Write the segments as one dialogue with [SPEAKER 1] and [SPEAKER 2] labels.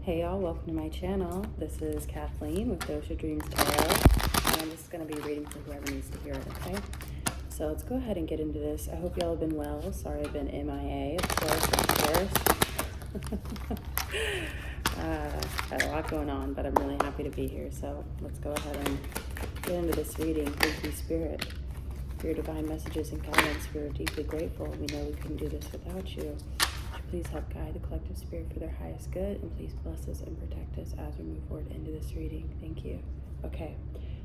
[SPEAKER 1] Hey y'all, welcome to my channel. This is Kathleen with DoshaDreams Tarot, and I'm just going to be reading for whoever needs to hear it, okay? So let's go ahead and get into this. I hope y'all have been well. Sorry I've been MIA, of course. Got a lot going on, but I'm really happy to be here. So let's go ahead and get into this reading. Thank you, Spirit, for your divine messages and guidance. We're deeply grateful. We know we couldn't do this without you. Please help guide the collective spirit for their highest good, and please bless us and protect us as we move forward into this reading. Thank you. Okay,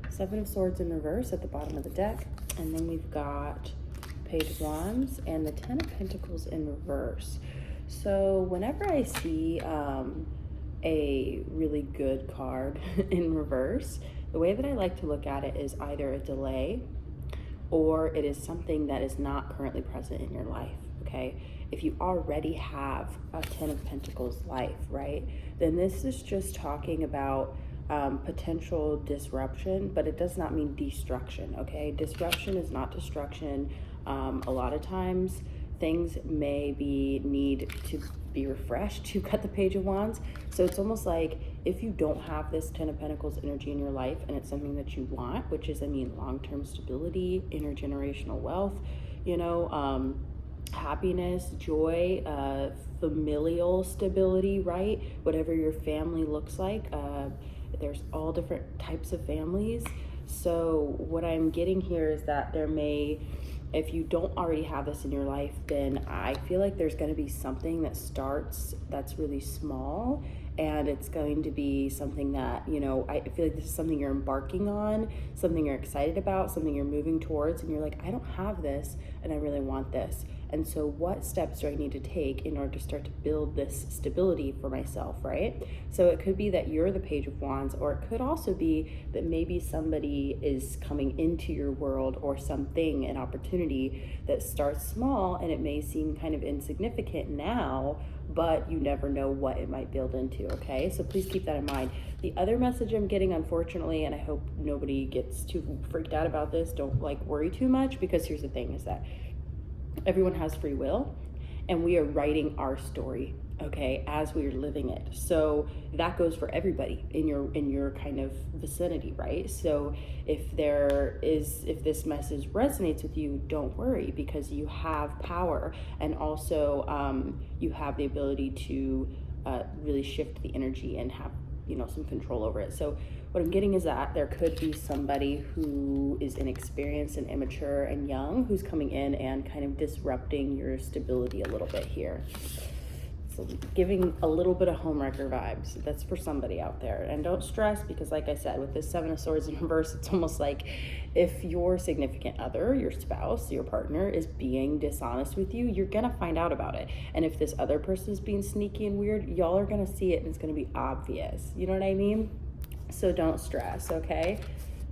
[SPEAKER 1] Seven of Swords in reverse at the bottom of the deck, and then we've got Page of Wands and the Ten of Pentacles in reverse. So whenever I see a really good card in reverse, the way that I like to look at it is either a delay or it is something that is not currently present in your life, okay? If you already have a Ten of Pentacles life, right, then this is just talking about potential disruption, but it does not mean destruction, okay? Disruption is not destruction. A lot of times things may need to be refreshed. You've got the Page of Wands. So it's almost like if you don't have this Ten of Pentacles energy in your life and it's something that you want, which is, I mean, long-term stability, intergenerational wealth, you know, happiness, joy, familial stability, right? Whatever your family looks like. There's all different types of families. So what I'm getting here is that there may, if you don't already have this in your life, then I feel like there's going to be something that starts that's really small, and it's going to be something that, you know, I feel like this is something you're embarking on, something you're excited about, something you're moving towards, and you're like, I don't have this and I really want this. And so what steps do I need to take in order to start to build this stability for myself, right? So it could be that you're the Page of Wands, or it could also be that maybe somebody is coming into your world, or something, an opportunity that starts small and it may seem kind of insignificant now, but you never know what it might build into, okay? So please keep that in mind. The other message I'm getting, unfortunately, and I hope nobody gets too freaked out about this, don't like worry too much, because here's the thing, is that everyone has free will, and we are writing our story, okay, as we are living it. So that goes for everybody in your kind of vicinity, right? So if this message resonates with you, don't worry, because you have power, and also you have the ability to really shift the energy and have, you know, some control over it. So what I'm getting is that there could be somebody who is inexperienced and immature and young, who's coming in and kind of disrupting your stability a little bit here. So giving a little bit of homewrecker vibes. That's for somebody out there. And don't stress, because like I said, with this Seven of Swords in reverse, it's almost like if your significant other, your spouse, your partner is being dishonest with you, you're gonna find out about it. And if this other person is being sneaky and weird, y'all are gonna see it and it's gonna be obvious. You know what I mean? So don't stress, okay?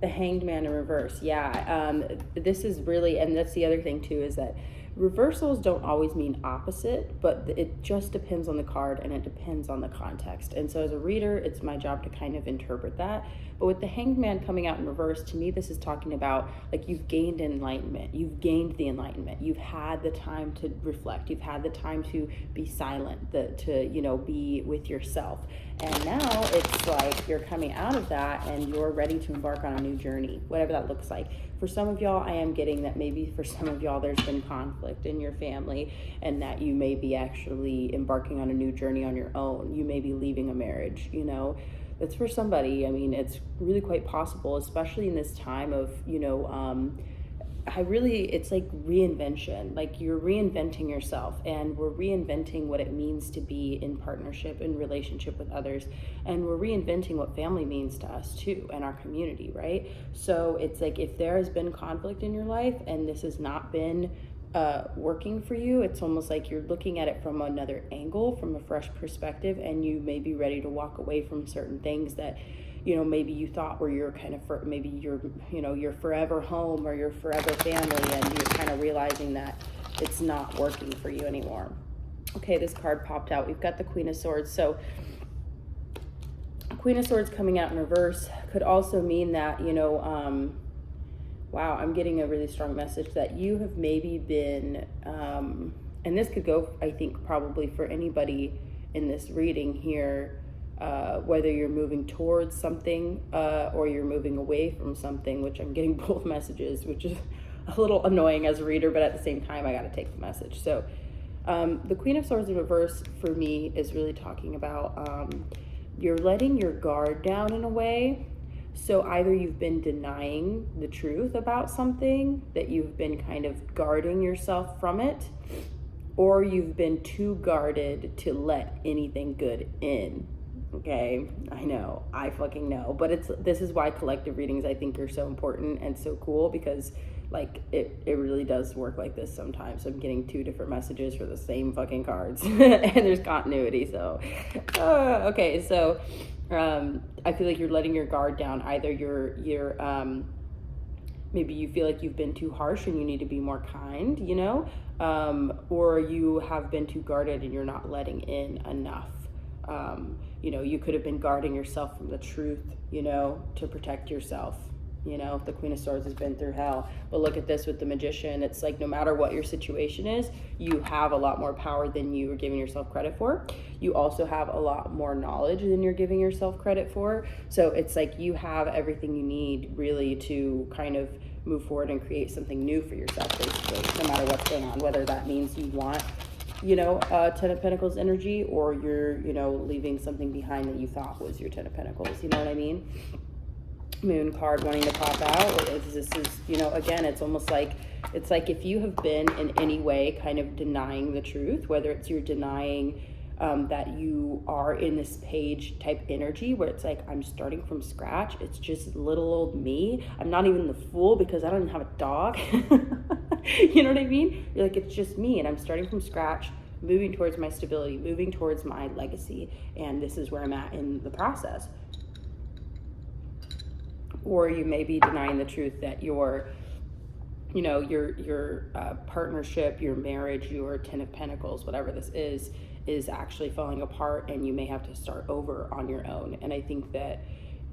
[SPEAKER 1] The Hanged Man in reverse. Yeah, this is really, and that's the other thing too, is that reversals don't always mean opposite, but it just depends on the card and it depends on the context. And so as a reader, it's my job to kind of interpret that. But with the Hanged Man coming out in reverse, to me, this is talking about, like, you've gained enlightenment. You've gained the enlightenment. You've had the time to reflect. You've had the time to be silent, to, you know, be with yourself. And now it's like you're coming out of that and you're ready to embark on a new journey, whatever that looks like. For some of y'all, I am getting that maybe for some of y'all there's been conflict in your family, and that you may be actually embarking on a new journey on your own. You may be leaving a marriage, you know. That's for somebody. I mean, it's really quite possible, especially in this time of, you know, it's like reinvention. Like, you're reinventing yourself, and we're reinventing what it means to be in partnership and relationship with others, and we're reinventing what family means to us too, and our community, right? So it's like, if there has been conflict in your life and this has not been working for you, it's almost like you're looking at it from another angle, from a fresh perspective, and you may be ready to walk away from certain things that, you know, maybe you thought were your kind of, maybe your, you know, your forever home or your forever family, and you're kind of realizing that it's not working for you anymore. Okay, this card popped out. We've got the Queen of Swords. So Queen of Swords coming out in reverse could also mean that, you know, wow, I'm getting a really strong message that you have maybe been, and this could go, I think, probably for anybody in this reading here, whether you're moving towards something or you're moving away from something, which I'm getting both messages, which is a little annoying as a reader, but at the same time, I got to take the message. So the Queen of Swords in reverse for me is really talking about you're letting your guard down in a way. So either you've been denying the truth about something, that you've been kind of guarding yourself from it, or you've been too guarded to let anything good in. Okay, I know, I fucking know, but this is why collective readings I think are so important and so cool, because like it really does work like this sometimes. I'm getting two different messages for the same fucking cards and there's continuity. So okay, so I feel like you're letting your guard down. Either you're maybe you feel like you've been too harsh and you need to be more kind, you know, or you have been too guarded and you're not letting in enough. You know, you could have been guarding yourself from the truth, you know, to protect yourself. You know, the Queen of Swords has been through hell. But look at this with the Magician. It's like no matter what your situation is, you have a lot more power than you are giving yourself credit for. You also have a lot more knowledge than you're giving yourself credit for. So it's like you have everything you need really to kind of move forward and create something new for yourself, basically, no matter what's going on, whether that means you want, you know, Ten of Pentacles energy, or you're, you know, leaving something behind that you thought was your Ten of Pentacles. You know what I mean? Moon card wanting to pop out. This is, you know, again, it's almost like, it's like if you have been in any way kind of denying the truth, whether it's you're denying that you are in this page type energy where it's like, I'm starting from scratch. It's just little old me. I'm not even the fool because I don't even have a dog. You know what I mean? You're like, it's just me and I'm starting from scratch, moving towards my stability, moving towards my legacy. And this is where I'm at in the process. Or you may be denying the truth that your, you know, your partnership, your marriage, your Ten of Pentacles, whatever this is actually falling apart, and you may have to start over on your own. And I think that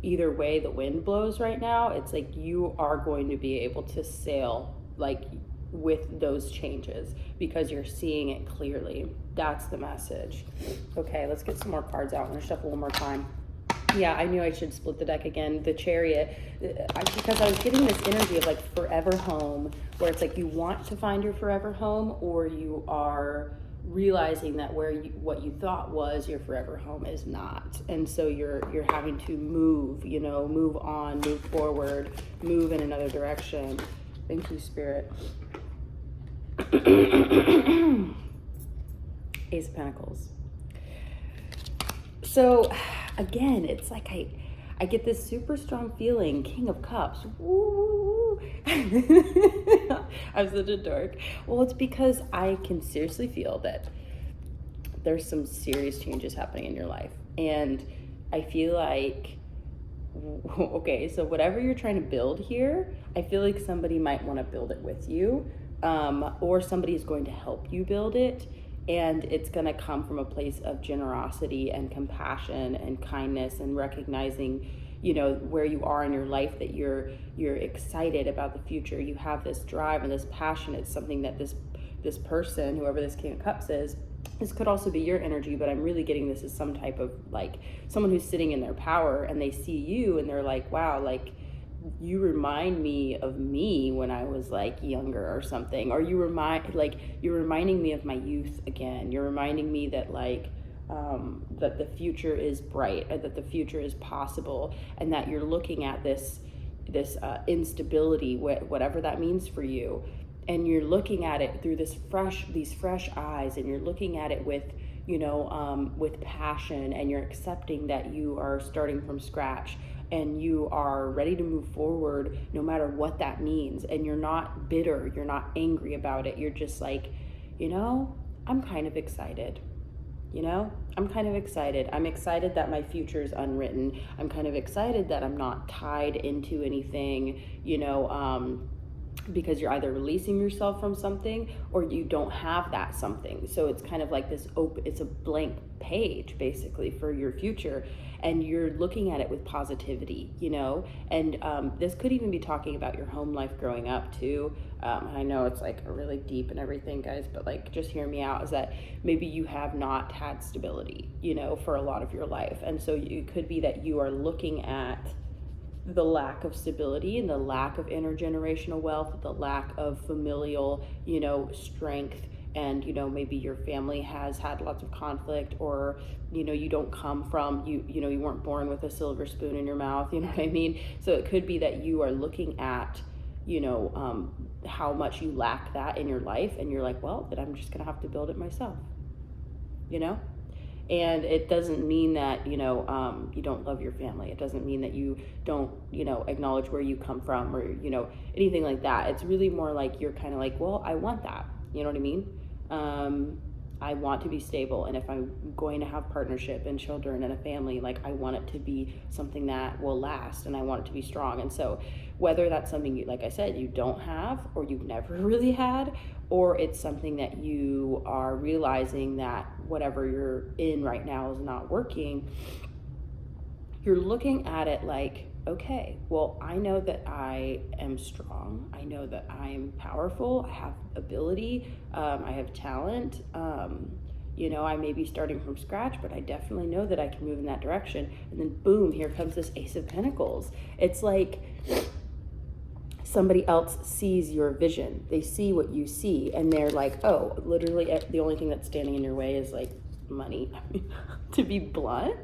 [SPEAKER 1] either way the wind blows right now, it's like you are going to be able to sail like with those changes because you're seeing it clearly. That's the message. Okay, let's get some more cards out. I'm gonna shuffle one more time. Yeah, I knew I should split the deck again. The Chariot, because I was getting this energy of like forever home, where it's like you want to find your forever home, or you are realizing that what you thought was your forever home is not. And so you're having to move, you know, move on, move forward, move in another direction. Thank you, Spirit. Ace of Pentacles. So again, it's like I get this super strong feeling, King of Cups. Woo! I'm such a dork. Well, it's because I can seriously feel that there's some serious changes happening in your life. And I feel like, okay, so whatever you're trying to build here, I feel like somebody might want to build it with you, or somebody is going to help you build it. And it's going to come from a place of generosity and compassion and kindness, and recognizing, you know, where you are in your life, that you're excited about the future. You have this drive and this passion. It's something that this person, whoever this King of Cups is, this could also be your energy, but I'm really getting this as some type of like someone who's sitting in their power, and they see you and they're like, wow, like you remind me of me when I was like younger or something, or you're reminding me of my youth again. You're reminding me that like that the future is bright, and that the future is possible, and that you're looking at this instability, whatever that means for you, and you're looking at it through these fresh eyes, and you're looking at it with, you know, with passion, and you're accepting that you are starting from scratch, and you are ready to move forward no matter what that means. And you're not bitter, you're not angry about it. You're just like, you know, I'm kind of excited. You know, I'm kind of excited. I'm excited that my future is unwritten. I'm kind of excited that I'm not tied into anything, you know, because you're either releasing yourself from something or you don't have that something. So it's kind of like this it's a blank page basically for your future, and you're looking at it with positivity, you know. And this could even be talking about your home life growing up too. I know it's like really deep and everything, guys, but like just hear me out, is that maybe you have not had stability, you know, for a lot of your life. And so it could be that you are looking at the lack of stability and the lack of intergenerational wealth, the lack of familial, you know, strength. And, you know, maybe your family has had lots of conflict, or, you know, you don't come from, you know, you weren't born with a silver spoon in your mouth, you know what I mean? So it could be that you are looking at, you know, how much you lack that in your life, and you're like, well, then I'm just gonna have to build it myself, you know? And it doesn't mean that, you know, you don't love your family. It doesn't mean that you don't, you know, acknowledge where you come from, or, you know, anything like that. It's really more like you're kind of like, well, I want that. You know what I mean? I want to be stable. And if I'm going to have partnership and children and a family, like I want it to be something that will last, and I want it to be strong. And so whether that's something you, like I said, you don't have, or you've never really had, or it's something that you are realizing that whatever you're in right now is not working, you're looking at it like, okay, well, I know that I am strong. I know that I'm powerful. I have ability. I have talent. You know, I may be starting from scratch, but I definitely know that I can move in that direction. And then boom, here comes this Ace of Pentacles. It's like somebody else sees your vision. They see what you see, and they're like, oh, literally the only thing that's standing in your way is like money, to be blunt,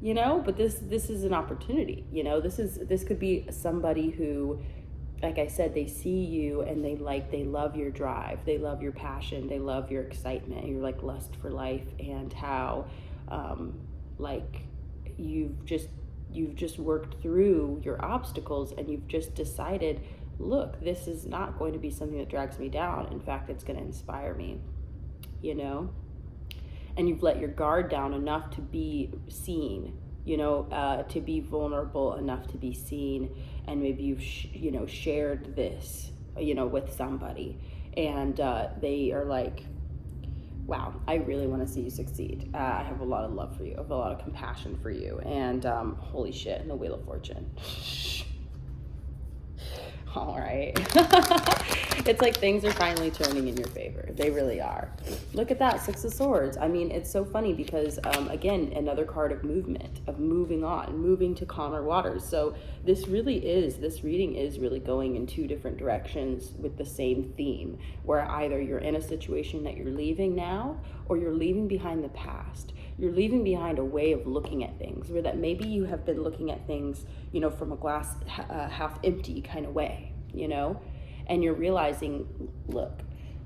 [SPEAKER 1] you know. But this is an opportunity, you know. This could be somebody who, like I said, they see you and they love your drive, they love your passion, they love your excitement, your like lust for life, and how like you've just worked through your obstacles, and you've just decided, look, this is not going to be something that drags me down. In fact, it's going to inspire me, you know. And you've let your guard down enough to be seen, you know, to be vulnerable enough to be seen. And maybe you've shared this, you know, with somebody, and they are like, wow, I really want to see you succeed. I have a lot of love for you. I have a lot of compassion for you. And holy shit, and the Wheel of Fortune. All right. It's like things are finally turning in your favor. They really are. Look at that, Six of Swords. I mean, it's so funny because, again, another card of movement, of moving on, moving to calmer waters. So this reading is really going in two different directions with the same theme, where either you're in a situation that you're leaving now, or you're leaving behind the past. You're leaving behind a way of looking at things, where that maybe you have been looking at things, you know, from a glass half empty kind of way, you know, and you're realizing, look,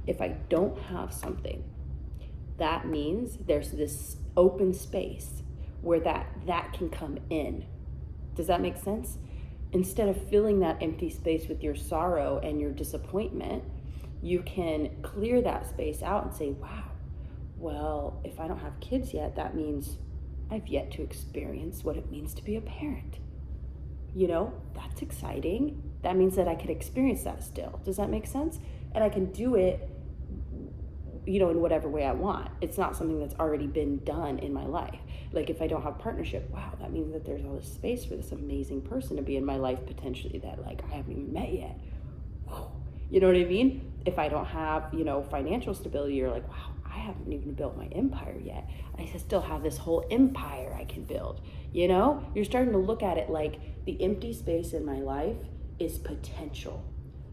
[SPEAKER 1] if I don't have something, that means there's this open space where that can come in. Does that make sense? Instead of filling that empty space with your sorrow and your disappointment, you can clear that space out and say, wow, well, if I don't have kids yet, that means I've yet to experience what it means to be a parent. You know, that's exciting. That means that I could experience that still. Does that make sense? And I can do it, you know, in whatever way I want. It's not something that's already been done in my life. Like if I don't have partnership, wow, that means that there's all this space for this amazing person to be in my life potentially that like I haven't even met yet. Whoa. You know what I mean? If I don't have, you know, financial stability, you're like, wow, I haven't even built my empire yet. I still have this whole empire I can build. You know, you're starting to look at it like the empty space in my life is potential,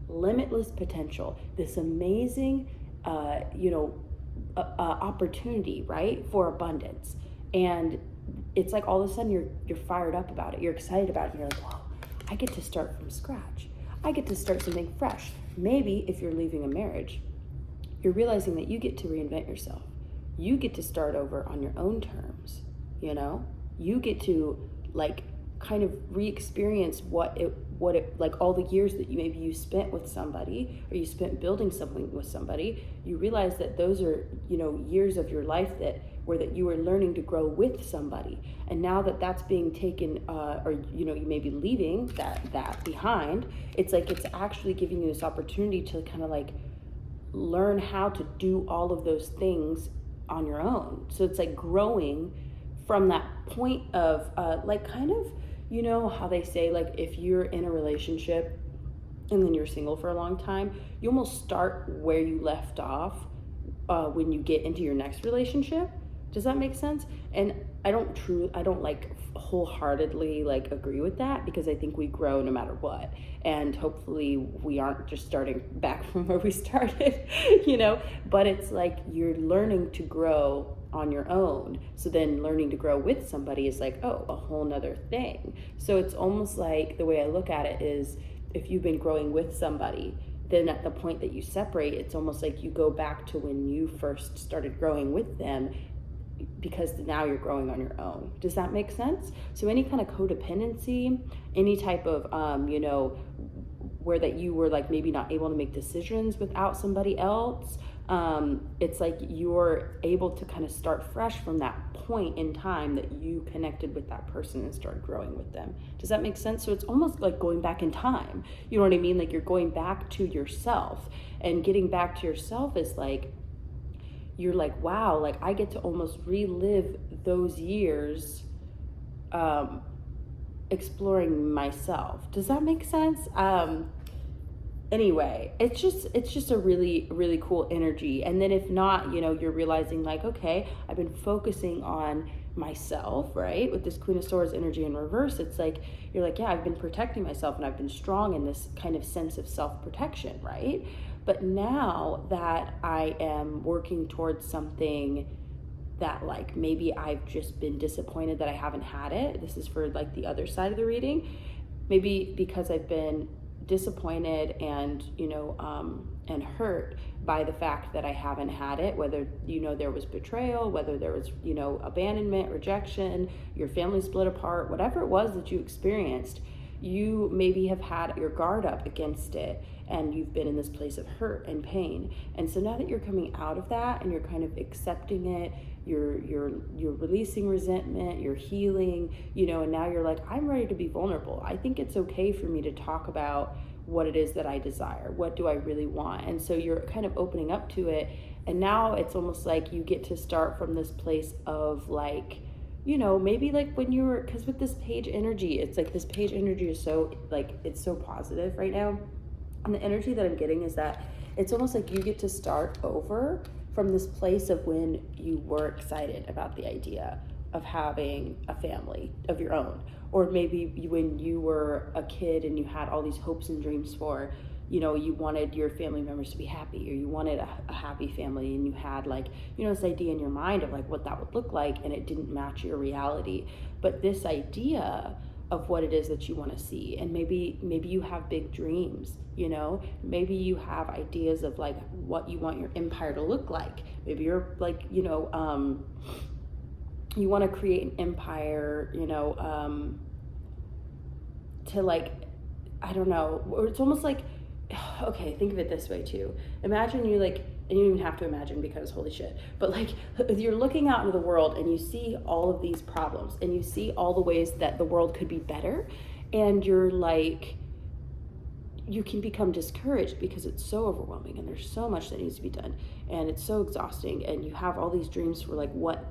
[SPEAKER 1] limitless potential, this amazing, opportunity, right, for abundance. And it's like all of a sudden you're fired up about it. You're excited about it. And you're like, wow, I get to start from scratch. I get to start something fresh. Maybe if you're leaving a marriage, you're realizing that you get to reinvent yourself. You get to start over on your own terms, you know? You get to like kind of re-experience what it like all the years that you spent with somebody, or you spent building something with somebody. You realize that those are, you know, years of your life that you were learning to grow with somebody. And now that that's being taken, or, you know, you may be leaving that behind, it's like it's actually giving you this opportunity to kind of like learn how to do all of those things on your own. So it's like growing from that point of like kind of, you know how they say, like, if you're in a relationship and then you're single for a long time, you almost start where you left off when you get into your next relationship. Does that make sense? And I don't like wholeheartedly like agree with that, because I think we grow no matter what, and hopefully we aren't just starting back from where we started, you know. But it's like you're learning to grow on your own. So then learning to grow with somebody is like, oh, a whole nother thing. So it's almost like, the way I look at it is, if you've been growing with somebody, then at the point that you separate, it's almost like you go back to when you first started growing with them, because now you're growing on your own. Does that make sense? So any kind of codependency, any type of, you know, where that you were like maybe not able to make decisions without somebody else, it's like you're able to kind of start fresh from that point in time that you connected with that person and started growing with them. Does that make sense? So it's almost like going back in time. You know what I mean? Like you're going back to yourself, and getting back to yourself is like, you're like, wow, like I get to almost relive those years exploring myself. Does that make sense? Anyway, it's just a really, really cool energy. And then if not, you know, you're realizing like, okay, I've been focusing on myself, right? With this Queen of Swords energy in reverse, it's like, you're like, yeah, I've been protecting myself and I've been strong in this kind of sense of self-protection, right? But now that I am working towards something that like maybe I've just been disappointed that I haven't had it. This is for like the other side of the reading. Maybe because I've been disappointed and, you know, and hurt by the fact that I haven't had it, whether, you know, there was betrayal, whether there was, you know, abandonment, rejection, your family split apart, whatever it was that you experienced, you maybe have had your guard up against it, and you've been in this place of hurt and pain. And so now that you're coming out of that and you're kind of accepting it, you're releasing resentment, you're healing, you know, and now you're like, I'm ready to be vulnerable. I think it's okay for me to talk about what it is that I desire. What do I really want? And so you're kind of opening up to it. And now it's almost like you get to start from this place of like, you know, maybe like when you were, because with this page energy, it's like this page energy is so like, it's so positive right now. And the energy that I'm getting is that it's almost like you get to start over from this place of when you were excited about the idea of having a family of your own. Or maybe when you were a kid and you had all these hopes and dreams for, you know, you wanted your family members to be happy, or you wanted a happy family, and you had like, you know, this idea in your mind of like what that would look like, and it didn't match your reality. But this idea of what it is that you want to see, and maybe you have big dreams, you know, maybe you have ideas of like what you want your empire to look like. Maybe you're like, you know, you want to create an empire, you know, to like, I don't know, or it's almost like, okay, think of it this way too. Imagine you like, and you don't even have to imagine because holy shit, but like you're looking out into the world and you see all of these problems and you see all the ways that the world could be better, and you're like, you can become discouraged because it's so overwhelming and there's so much that needs to be done and it's so exhausting, and you have all these dreams for like what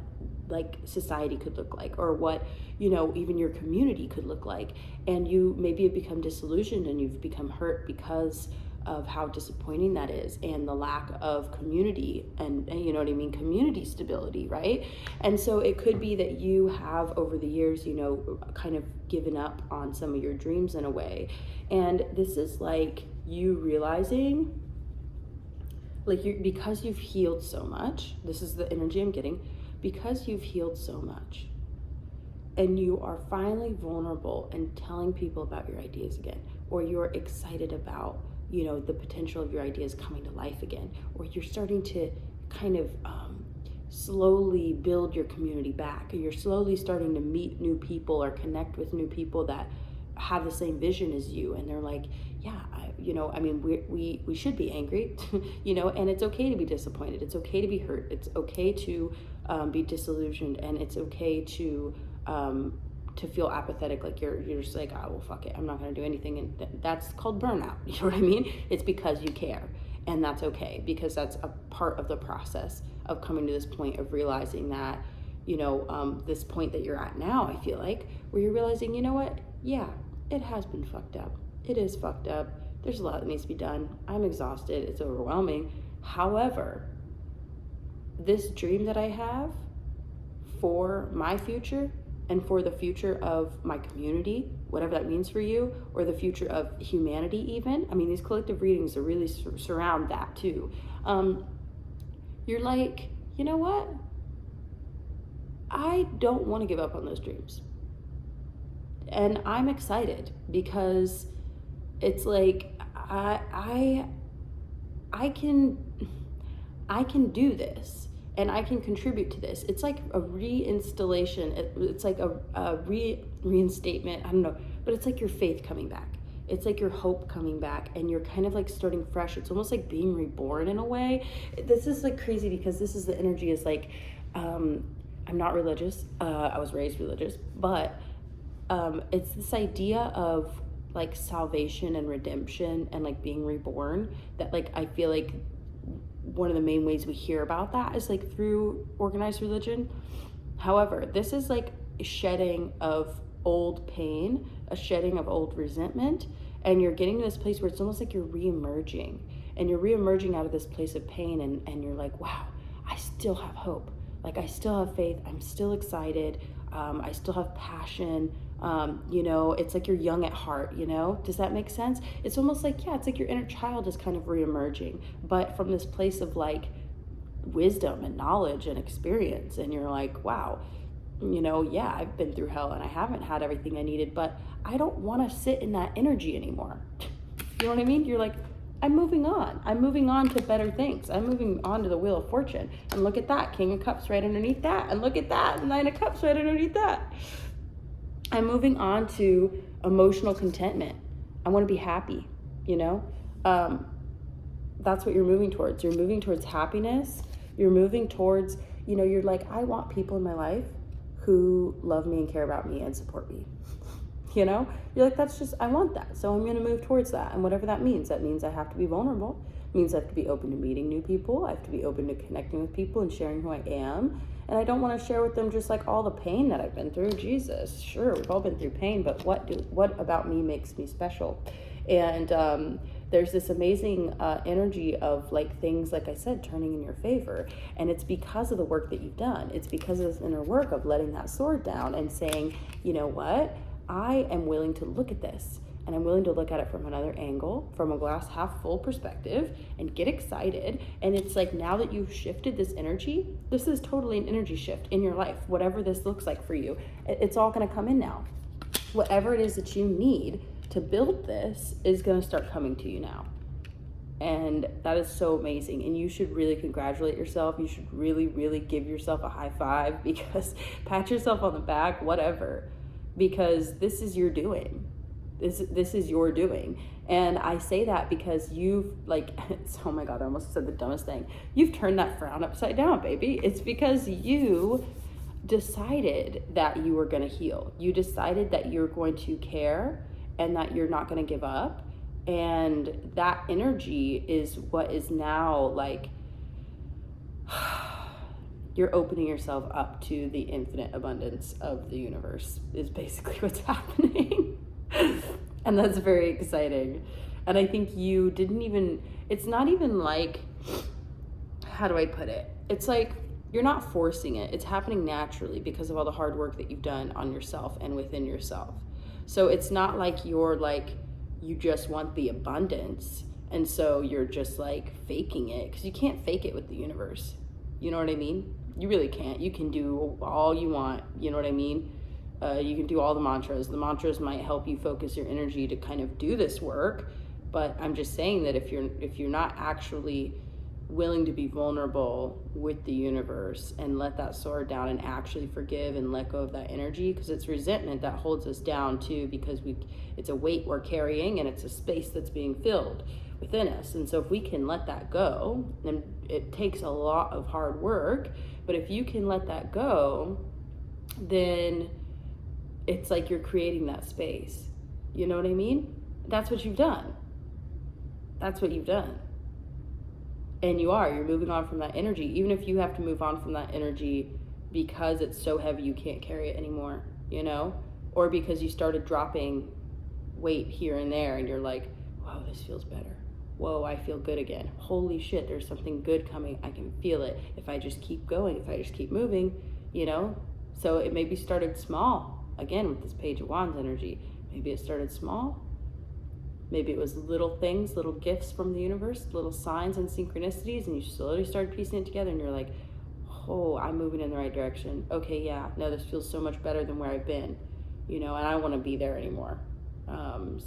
[SPEAKER 1] like society could look like, or what, you know, even your community could look like, and you maybe have become disillusioned and you've become hurt because of how disappointing that is, and the lack of community and you know what I mean, community stability, right? And so it could be that you have over the years, you know, kind of given up on some of your dreams in a way, and this is like you realizing like because you've healed so much, this is the energy I'm getting, because you've healed so much and you are finally vulnerable and telling people about your ideas again, or you're excited about, you know, the potential of your ideas coming to life again, or you're starting to kind of slowly build your community back. You're slowly starting to meet new people or connect with new people that have the same vision as you, and they're like, yeah, we should be angry, and it's okay to be disappointed, it's okay to be hurt, it's okay to be disillusioned, and it's okay to feel apathetic, like you're just like, oh well, fuck it, I'm not going to do anything, and that's called burnout. You know what I mean? It's because you care, and that's okay, because that's a part of the process of coming to this point of realizing that, this point that you're at now, I feel like, where you're realizing, you know what, yeah, it has been fucked up. It is fucked up. There's a lot that needs to be done. I'm exhausted. It's overwhelming. However, this dream that I have for my future and for the future of my community, whatever that means for you, or the future of humanity even. I mean, these collective readings are really surround that too. You're like, you know what? I don't want to give up on those dreams. And I'm excited because it's like I can do this, and I can contribute to this. It's like a reinstallation. It's like a reinstatement. I don't know, but it's like your faith coming back. It's like your hope coming back, and you're kind of like starting fresh. It's almost like being reborn in a way. This is like crazy because this is the energy is like, I'm not religious. I was raised religious, but it's this idea of like salvation and redemption and like being reborn, that like I feel like one of the main ways we hear about that is like through organized religion. However, this is like a shedding of old pain, a shedding of old resentment, and you're getting to this place where it's almost like you're re-emerging, and you're re-emerging out of this place of pain, and you're like, wow, I still have hope, like I still have faith, I'm still excited, I still have passion. It's like you're young at heart, does that make sense? It's almost like, yeah, it's like your inner child is kind of re-emerging, but from this place of like wisdom and knowledge and experience. And you're like, wow, yeah, I've been through hell and I haven't had everything I needed, but I don't want to sit in that energy anymore. You know what I mean? You're like, I'm moving on to better things. I'm moving on to the Wheel of Fortune, and look at that, King of Cups right underneath that, and look at that, Nine of Cups right underneath that. I'm moving on to emotional contentment. I want to be happy, that's what you're moving towards. You're moving towards happiness. You're moving towards, you're like, I want people in my life who love me and care about me and support me. You're like, I want that. So I'm going to move towards that. And whatever that means I have to be vulnerable. It means I have to be open to meeting new people. I have to be open to connecting with people and sharing who I am. And I don't want to share with them just like all the pain that I've been through. Jesus, sure, we've all been through pain, but what about me makes me special? And there's this amazing energy of like things, like I said, turning in your favor. And it's because of the work that you've done. It's because of this inner work of letting that sword down and saying, you know what? I am willing to look at this, and I'm willing to look at it from another angle, from a glass half full perspective, and get excited. And it's like, now that you've shifted this energy, this is totally an energy shift in your life. Whatever this looks like for you, it's all going to come in now. Whatever it is that you need to build this is going to start coming to you now. And that is so amazing. And you should really congratulate yourself. You should really, really give yourself a high five, because pat yourself on the back, whatever, because this is your doing. This is your doing. And I say that because you've oh my God, I almost said the dumbest thing. You've turned that frown upside down, baby. It's because you decided that you were going to heal. You decided that you're going to care and that you're not going to give up. And that energy is what is now like, you're opening yourself up to the infinite abundance of the universe is basically what's happening. And that's very exciting. And I think you didn't even, it's not even like, how do I put it? It's like, you're not forcing it. It's happening naturally because of all the hard work that you've done on yourself and within yourself. So it's not like you're like, you just want the abundance. And so you're just like faking it, because you can't fake it with the universe. You know what I mean? You really can't. You can do all you want. You know what I mean? You can do all the mantras. The mantras might help you focus your energy to kind of do this work. But I'm just saying that if you're not actually willing to be vulnerable with the universe and let that sword down and actually forgive and let go of that energy, because it's resentment that holds us down too, because it's a weight we're carrying and it's a space that's being filled within us. And so if we can let that go, and it takes a lot of hard work, but if you can let that go, then it's like you're creating that space. You know what I mean? That's what you've done. That's what you've done. And you're moving on from that energy, even if you have to move on from that energy because it's so heavy you can't carry it anymore, you know? Or because you started dropping weight here and there and you're like, whoa, this feels better. Whoa, I feel good again. Holy shit, there's something good coming. I can feel it. If I just keep going, if I just keep moving, you know? So it maybe started small. Again, with this Page of Wands energy, maybe it started small. Maybe it was little things, little gifts from the universe, little signs and synchronicities, and you slowly started piecing it together and you're like, oh, I'm moving in the right direction. Okay, yeah, no, this feels so much better than where I've been, you know, and I don't want to be there anymore.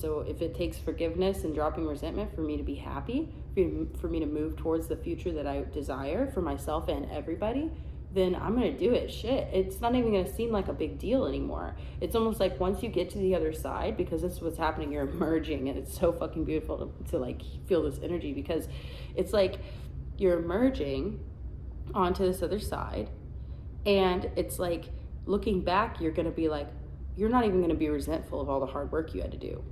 [SPEAKER 1] So if it takes forgiveness and dropping resentment for me to be happy, for me to move towards the future that I desire for myself and everybody, then I'm going to do it. Shit, it's not even going to seem like a big deal anymore. It's almost like once you get to the other side, because this is what's happening, you're emerging, and it's so fucking beautiful to like feel this energy, because it's like you're emerging onto this other side, and it's like looking back, you're going to be like, you're not even going to be resentful of all the hard work you had to do.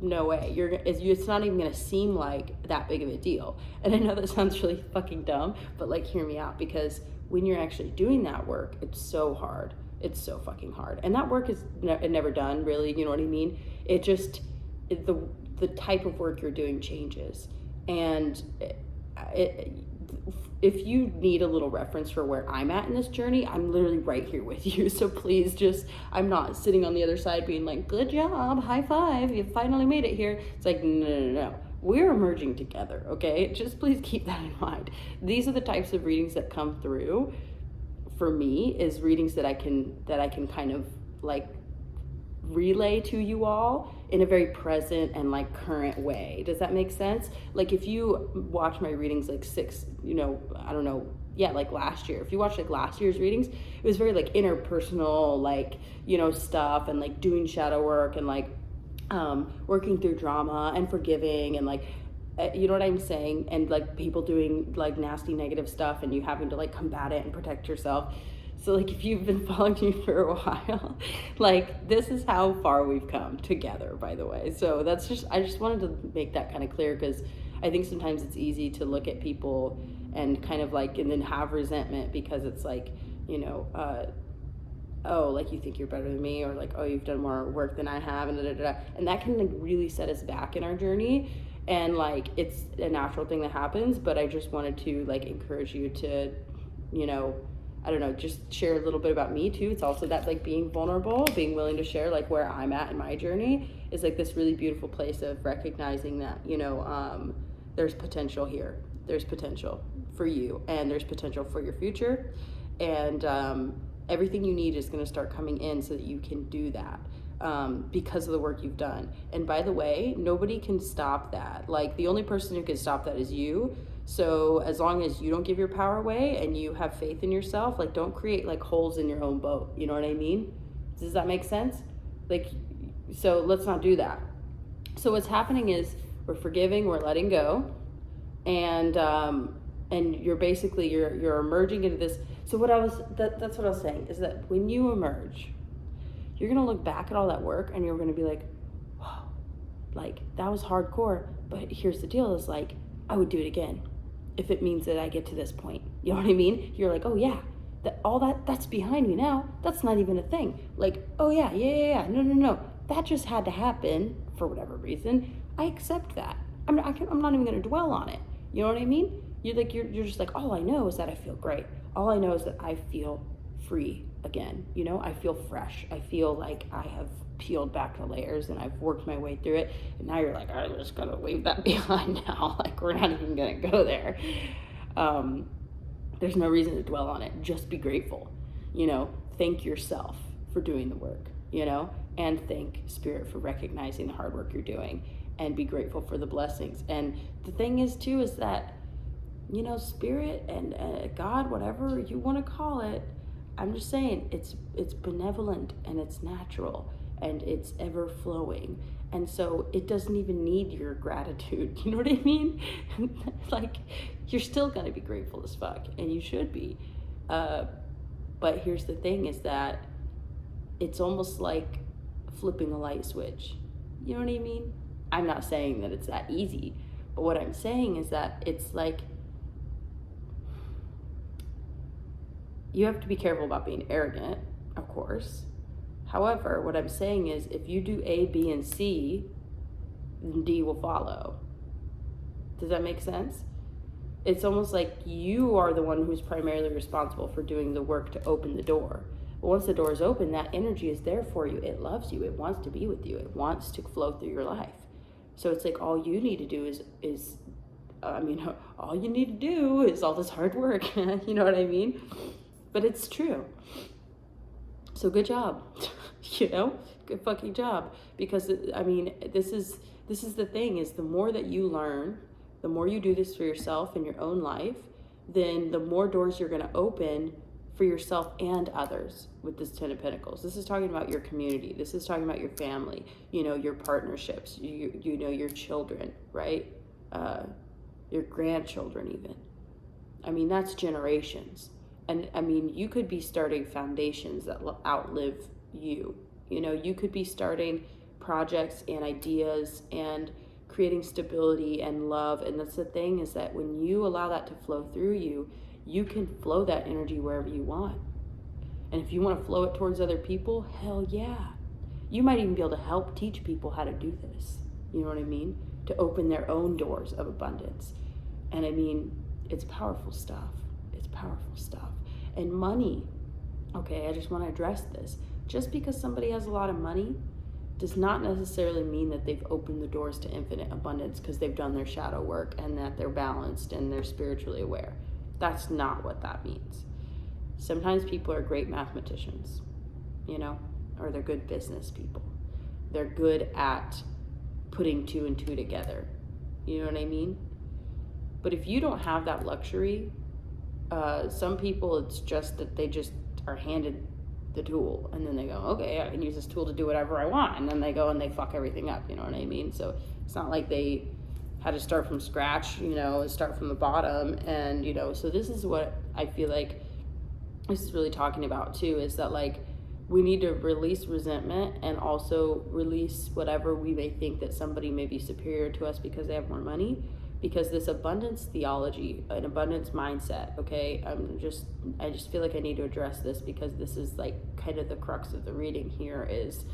[SPEAKER 1] No way. It's not even going to seem like that big of a deal. And I know that sounds really fucking dumb, but like, hear me out, because when you're actually doing that work, it's so hard. It's so fucking hard. And that work is never done, really, you know what I mean? It just, the type of work you're doing changes. And if you need a little reference for where I'm at in this journey, I'm literally right here with you. So please I'm not sitting on the other side being like, good job, high five, you finally made it here. It's like, no. We're emerging together, okay? Just please keep that in mind. These are the types of readings that come through for me, is readings that I can kind of like relay to you all in a very present and like current way. Does that make sense? Like if you watch my readings like like last year, if you watch like last year's readings, it was very like interpersonal, like, you know, stuff, and like doing shadow work and like working through drama and forgiving and like, you know what I'm saying? And like people doing like nasty negative stuff and you having to like combat it and protect yourself. So like if you've been following me for a while, like this is how far we've come together, by the way. So I just wanted to make that kind of clear, because I think sometimes it's easy to look at people and kind of like, and then have resentment because it's like, you know, oh, like you think you're better than me, or like, oh, you've done more work than I have, and and that can like really set us back in our journey. And like it's a natural thing that happens, but I just wanted to like encourage you to, you know, I don't know, just share a little bit about me too. It's also that like being vulnerable, being willing to share like where I'm at in my journey is like this really beautiful place of recognizing that, you know, there's potential here. There's potential for you, and there's potential for your future. And everything you need is going to start coming in so that you can do that, because of the work you've done. And by the way, nobody can stop that. Like the only person who can stop that is you. So as long as you don't give your power away and you have faith in yourself, like don't create like holes in your own boat. You know what I mean? Does that make sense? Like, so let's not do that. So what's happening is we're forgiving, we're letting go, and you're basically, you're emerging into this. So that's what I was saying, is that when you emerge, you're going to look back at all that work and you're going to be like, whoa, like that was hardcore. But here's the deal, is like, I would do it again if it means that I get to this point. You know what I mean? You're like, oh yeah, that's behind me now. That's not even a thing. Like, oh yeah. No. That just had to happen for whatever reason. I accept that. I'm not even going to dwell on it. You know what I mean? You're just like, all I know is that I feel great. All I know is that I feel free again. You know, I feel fresh. I feel like I have peeled back the layers and I've worked my way through it. And now you're like, I'm just gonna leave that behind now. Like we're not even gonna go there. There's no reason to dwell on it. Just be grateful. You know, thank yourself for doing the work, you know, and thank Spirit for recognizing the hard work you're doing, and be grateful for the blessings. And the thing is too, is that spirit and God, whatever you want to call it, I'm just saying it's benevolent and it's natural and it's ever flowing. And so it doesn't even need your gratitude. You know what I mean? Like, you're still going to be grateful as fuck, and you should be. But here's the thing is that it's almost like flipping a light switch. You know what I mean? I'm not saying that it's that easy, but what I'm saying is that it's like, you have to be careful about being arrogant, of course. However, what I'm saying is if you do A, B, and C, then D will follow. Does that make sense? It's almost like you are the one who's primarily responsible for doing the work to open the door. But once the door is open, that energy is there for you. It loves you. It wants to be with you. It wants to flow through your life. So it's like all you need to do is all you need to do is all this hard work. You know what I mean? But it's true. So good job. Good fucking job. Because this is the thing, is the more that you learn, the more you do this for yourself in your own life, then the more doors you're going to open for yourself and others with this 10 of Pentacles. This is talking about your community. This is talking about your family, your partnerships, your children, right? Your grandchildren even. That's generations. And you could be starting foundations that will outlive you. You could be starting projects and ideas and creating stability and love. And that's the thing, is that when you allow that to flow through you, you can flow that energy wherever you want. And if you want to flow it towards other people, hell yeah. You might even be able to help teach people how to do this. You know what I mean? To open their own doors of abundance. And it's powerful stuff. It's powerful stuff. And money, okay, I just want to address this. Just because somebody has a lot of money does not necessarily mean that they've opened the doors to infinite abundance because they've done their shadow work and that they're balanced and they're spiritually aware. That's not what that means. Sometimes people are great mathematicians, or they're good business people. They're good at putting 2 and 2 together. You know what I mean? But if you don't have that luxury, some people, it's just that they just are handed the tool and then they go, okay, I can use this tool to do whatever I want. And then they go and they fuck everything up. You know what I mean? So it's not like they had to start from scratch, start from the bottom. And, so this is what I feel like this is really talking about too, is that like, we need to release resentment and also release whatever we may think that somebody may be superior to us because they have more money. Because this abundance theology, an abundance mindset, okay, I just feel like I need to address this because this is like kind of the crux of the reading here, is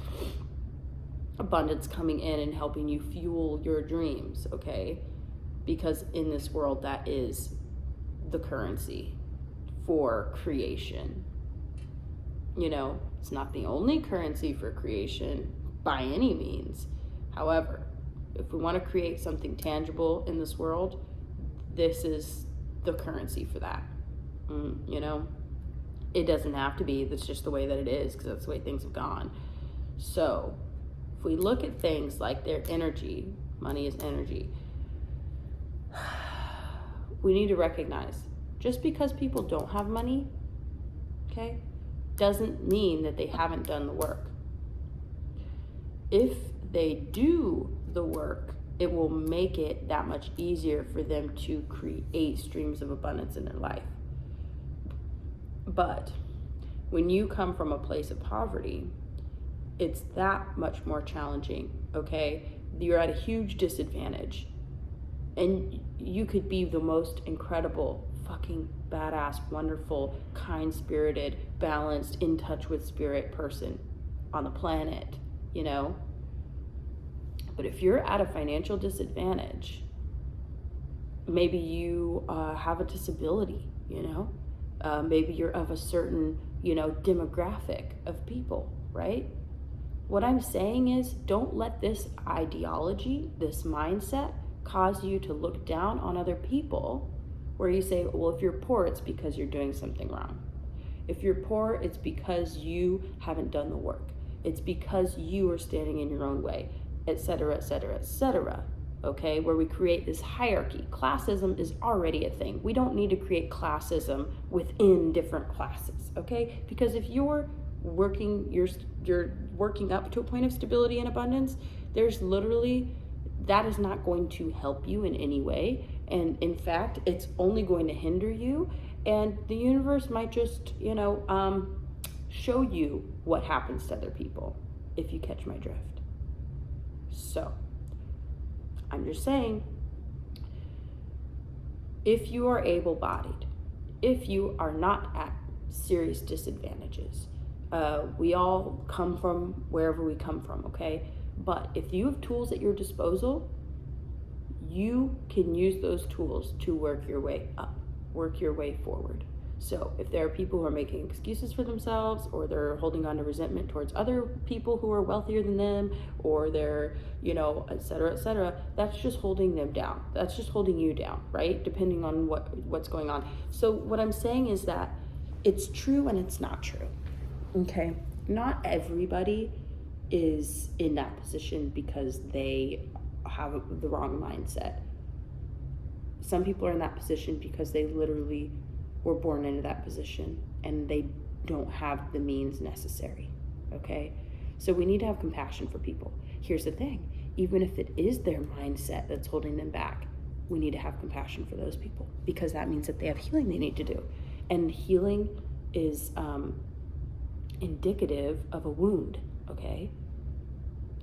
[SPEAKER 1] abundance coming in and helping you fuel your dreams, okay? Because in this world, that is the currency for creation. It's not the only currency for creation by any means. However, if we want to create something tangible in this world, this is the currency for that. It doesn't have to be. That's just the way that it is, because that's the way things have gone. So if we look at things like their energy, money is energy, we need to recognize, just because people don't have money, okay, doesn't mean that they haven't done the work. If they do the work, it will make it that much easier for them to create streams of abundance in their life. But when you come from a place of poverty, it's that much more challenging, okay? You're at a huge disadvantage. And you could be the most incredible, fucking badass, wonderful, kind-spirited, balanced, in touch with spirit person on the planet, But if you're at a financial disadvantage, maybe you have a disability, maybe you're of a certain, demographic of people, right? What I'm saying is, don't let this ideology, this mindset, cause you to look down on other people where you say, well, if you're poor, it's because you're doing something wrong. If you're poor, it's because you haven't done the work. It's because you are standing in your own way, etc., etc., etc. okay, where we create this hierarchy. Classism is already a thing. We don't need to create classism within different classes, okay? Because if you're working up to a point of stability and abundance, there's literally, that is not going to help you in any way. And in fact, it's only going to hinder you. And the universe might just, show you what happens to other people, if you catch my drift. So, I'm just saying, if you are able-bodied, if you are not at serious disadvantages, we all come from wherever we come from, okay? But if you have tools at your disposal, you can use those tools to work your way up, work your way forward. So if there are people who are making excuses for themselves, or they're holding on to resentment towards other people who are wealthier than them, or they're, et cetera, that's just holding them down. That's just holding you down, right? Depending on what's going on. So what I'm saying is that it's true and it's not true, okay? Not everybody is in that position because they have the wrong mindset. Some people are in that position because they literally were born into that position and they don't have the means necessary, okay? So we need to have compassion for people. Here's the thing, even if it is their mindset that's holding them back, we need to have compassion for those people, because that means that they have healing they need to do. And healing is indicative of a wound, okay?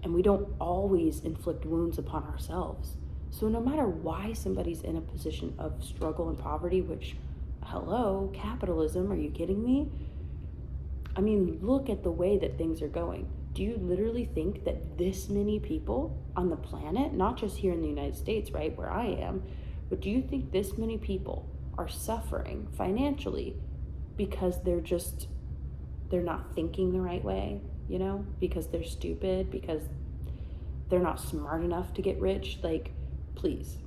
[SPEAKER 1] And we don't always inflict wounds upon ourselves. So no matter why somebody's in a position of struggle and poverty, which, hello, capitalism, are you kidding me? I mean, look at the way that things are going. Do you literally think that this many people on the planet, not just here in the United States, right, where I am, but do you think this many people are suffering financially because they're not thinking the right way, because they're stupid, because they're not smart enough to get rich? Like, please.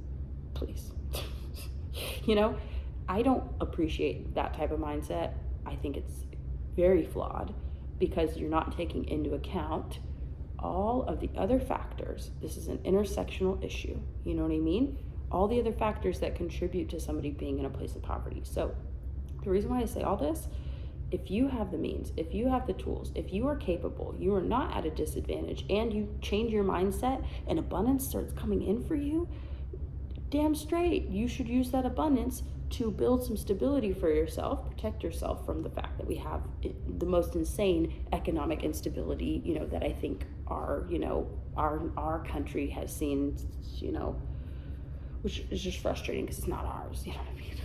[SPEAKER 1] I don't appreciate that type of mindset. I think it's very flawed, because you're not taking into account all of the other factors. This is an intersectional issue, you know what I mean? All the other factors that contribute to somebody being in a place of poverty. So the reason why I say all this, if you have the means, if you have the tools, if you are capable, you are not at a disadvantage, and you change your mindset and abundance starts coming in for you, damn straight, you should use that abundance to build some stability for yourself, protect yourself from the fact that we have the most insane economic instability, that I think our country has seen, which is just frustrating because it's not ours, you know what I mean?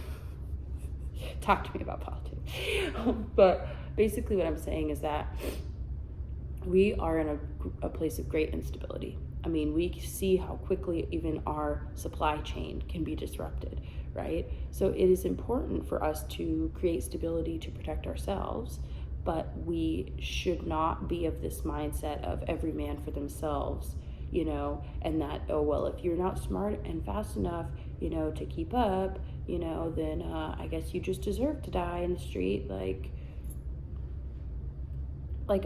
[SPEAKER 1] Talk to me about politics. But basically what I'm saying is that we are in a place of great instability. I mean, we see how quickly even our supply chain can be disrupted, right? So it is important for us to create stability to protect ourselves, but we should not be of this mindset of every man for themselves, and that, oh, well, if you're not smart and fast enough, to keep up, then I guess you just deserve to die in the street. Like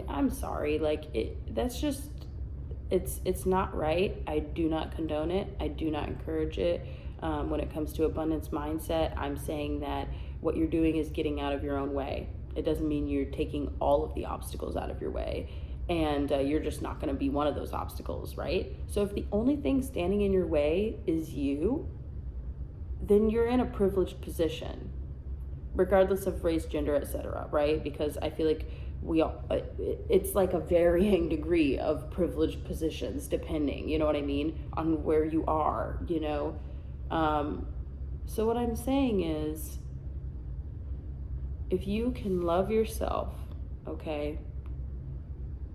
[SPEAKER 1] I'm sorry, that's just, it's not right. I do not condone it. I do not encourage it. When it comes to abundance mindset, I'm saying that what you're doing is getting out of your own way. It doesn't mean you're taking all of the obstacles out of your way, and you're just not going to be one of those obstacles, right? So if the only thing standing in your way is you, then you're in a privileged position, regardless of race, gender, etc., right? Because I feel like it's like a varying degree of privileged positions, depending, you know what I mean, on where you are, So what I'm saying is, if you can love yourself, okay,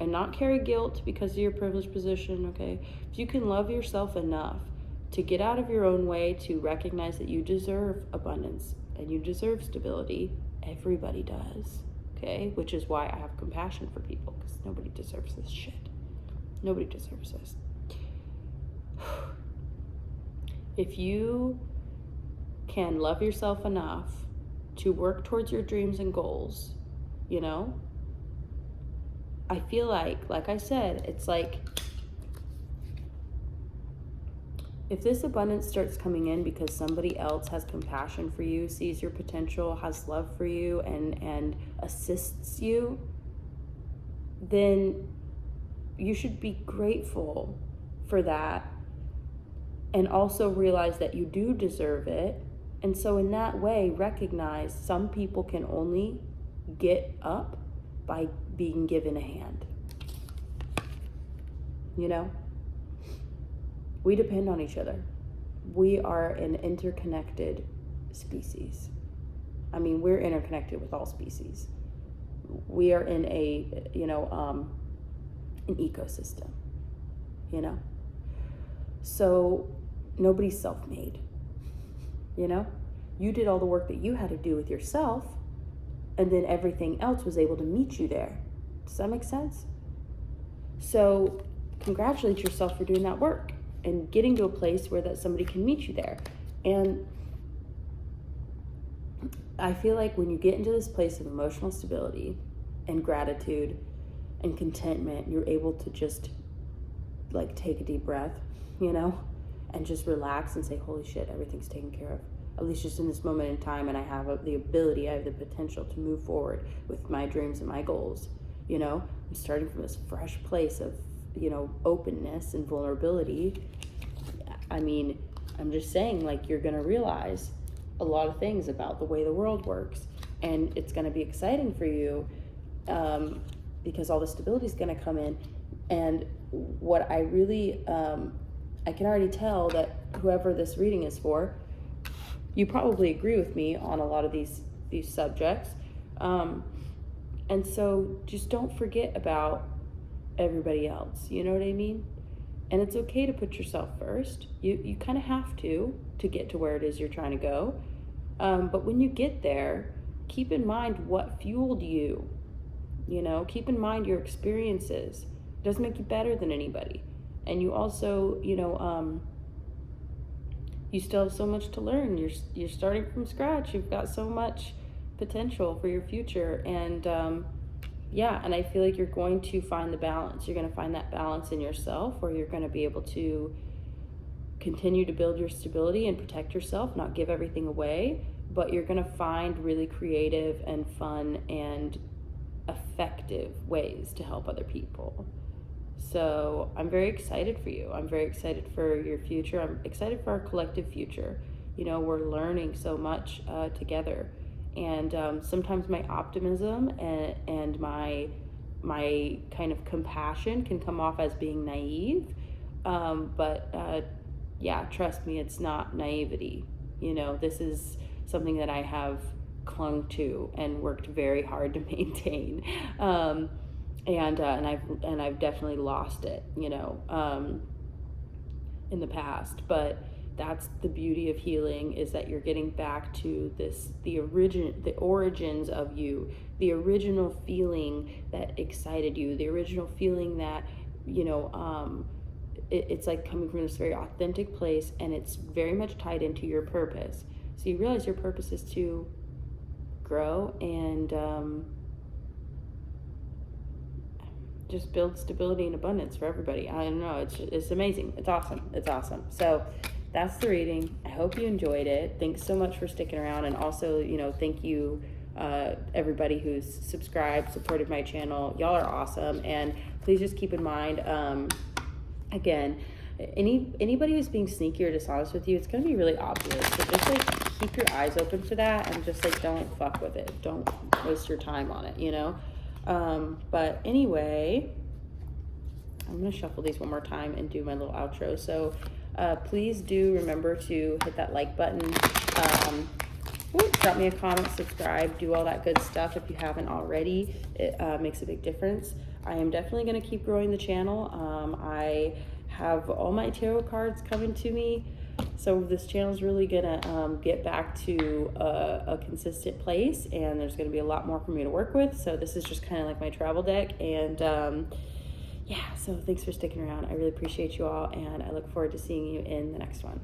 [SPEAKER 1] and not carry guilt because of your privileged position, okay, if you can love yourself enough to get out of your own way, to recognize that you deserve abundance and you deserve stability, everybody does, okay, which is why I have compassion for people, because nobody deserves this shit. Nobody deserves this. If you can love yourself enough to work towards your dreams and goals, I feel like I said, it's like if this abundance starts coming in because somebody else has compassion for you, sees your potential, has love for you, and assists you, then you should be grateful for that, and also realize that you do deserve it. And so in that way, recognize some people can only get up by being given a hand. You know? We depend on each other. We are an interconnected species. I mean, we're interconnected with all species. We are in a, an ecosystem, So nobody's self-made, You did all the work that you had to do with yourself, and then everything else was able to meet you there. Does that make sense? So congratulate yourself for doing that work and getting to a place where that somebody can meet you there. And I feel like when you get into this place of emotional stability and gratitude and contentment, you're able to just like take a deep breath, and just relax and say, holy shit, everything's taken care of. At least just in this moment in time, and I have the ability, I have the potential to move forward with my dreams and my goals. I'm starting from this fresh place of, openness and vulnerability. I mean, I'm just saying, like, you're going to realize a lot of things about the way the world works, and it's going to be exciting for you because all the stability is going to come in. And what I really, I can already tell that whoever this reading is for, you probably agree with me on a lot of these subjects. And so just don't forget about everybody else. You know what I mean? And it's okay to put yourself first. You kind of have to get to where it is you're trying to go. But when you get there, keep in mind what fueled you. Keep in mind your experiences. It doesn't make you better than anybody. And you also, you still have so much to learn. You're starting from scratch. You've got so much potential for your future. And and I feel like you're going to find the balance. You're going to find that balance in yourself, where you're going to be able to continue to build your stability and protect yourself, not give everything away, but you're going to find really creative and fun and effective ways to help other people. So I'm very excited for you. I'm very excited for your future. I'm excited for our collective future. We're learning so much together. And sometimes my optimism and my kind of compassion can come off as being naive. But trust me, it's not naivety. This is something that I have clung to and worked very hard to maintain. And I've definitely lost it, in the past. But that's the beauty of healing, is that you're getting back to the origins of you, the original feeling that excited you, the original feeling that, it's like coming from this very authentic place, and it's very much tied into your purpose. So you realize your purpose is to grow and just build stability and abundance for everybody. I don't know, it's amazing. It's awesome. So that's the reading. I hope you enjoyed it. Thanks so much for sticking around. And also, thank you, everybody who's subscribed, supported my channel. Y'all are awesome. And please just keep in mind, again, anybody who's being sneaky or dishonest with you, it's going to be really obvious. So just keep your eyes open for that, and just don't fuck with it. Don't waste your time on it, But anyway, I'm going to shuffle these one more time and do my little outro. So please do remember to hit that like button, drop me a comment, subscribe, do all that good stuff if you haven't already. It makes a big difference. I am definitely going to keep growing the channel. I have all my tarot cards coming to me, so this channel is really going to get back to a consistent place, and there's going to be a lot more for me to work with. So this is just kind of like my travel deck, and so thanks for sticking around. I really appreciate you all, and I look forward to seeing you in the next one.